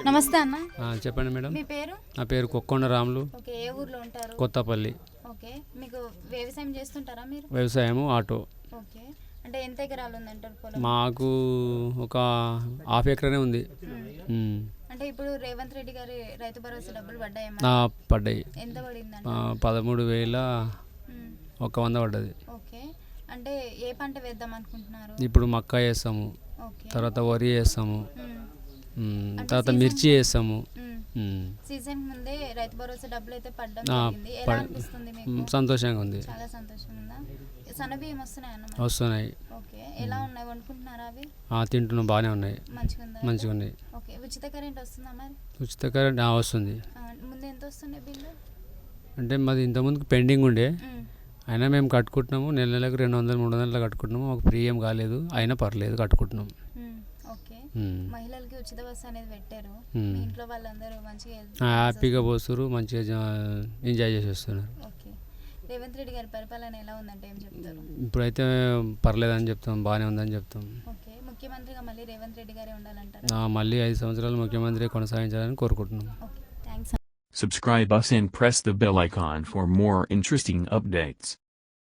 నమస్తే అన్న. చెప్పండి మేడం. మీ పేరు? నా పేరు కొక్కొండ రాములు. ఓకే. ఏ ఊర్లో ఉంటారు? కొత్తపల్లి. ఓకే. మీకు వ్యవసాయం చేస్తుంటారా మీరు? వ్యవసాయము, ఆటో. ఓకే. అంటే ఎంత ఎకరాలు ఉందంటారు పొలం? మాకు ఒక హాఫ్ ఎకరనే ఉంది. అంటే ఇప్పుడు రేవంత్ రెడ్డి గారి రైతు భరోసా డబ్బులు పడ్డాయమ్మా? పడ్డాయి. ఎంత పడిందంట? 13,100 పడ్డది. ఓకే. అంటే ఏ పంట వేద్దాం అనుకుంటున్నారు? ఇప్పుడు మక్క వేస్తాము, తర్వాత వరి వేస్తాము, తర్వాత మిర్చి వేస్తాము. సీజన్ ముందే రైతు భరోసా డబ్బులు అయితే పడ్డం జరిగింది. ఎలా అనిపిస్తుంది మీకు? సంతోషంగా ఉంది. చాలా సంతోషంగా ఉందా? సన్నబియ్యం వస్తున్నాయి అన్న? వస్తున్నాయి. ఓకే. ఎలా ఉన్నాయి, వండుకుంటున్నారా అవి? తింటున్నాం, బాగానే ఉన్నాయి. మంచిగా ఉన్నాయి. ఓకే. ఉచిత కరెంట్ వస్తుందా మరి? ఉచిత కరెంట్ వస్తుంది. ముందు ఎంత వస్తుండే బిల్లు? అంటే మాది ఇంతకుముందుకు పెండింగ్ ఉండే, అయినా మేము కట్టుకుంటున్నాము. నెలకు 200-300 కట్టుకుంటున్నాము. మాకు ఫ్రీ ఏం కాలేదు, అయినా పర్లేదు, కట్టుకుంటున్నాం. ఓకే. మహిళలకి ఉచిత బస్సు అనేది పెట్టారు. మీ ఇంట్లో వాళ్ళందరూ మంచిగా హ్యాపీగా పోస్తారు, మంచిగా ఎంజాయ్ చేసి వస్తున్నారు. ఓకే. రేవంత్ రెడ్డి గారి పరిపాలన ఎలా ఉందంటే ఏం చెప్తారు? ఇప్పుడైతే పర్లేదని చెప్తాం, బాగానే ఉందని చెప్తాం. ఓకే. ముఖ్యమంత్రిగా మళ్ళీ రేవంత్ రెడ్డి గారే ఉండాలంటారు? మళ్ళీ 5 సంవత్సరాలు ముఖ్యమంత్రి కొనసాగించాలని కోరుకుంటున్నాం. Okay. Thanks. Subscribe us and press the bell icon for more interesting updates.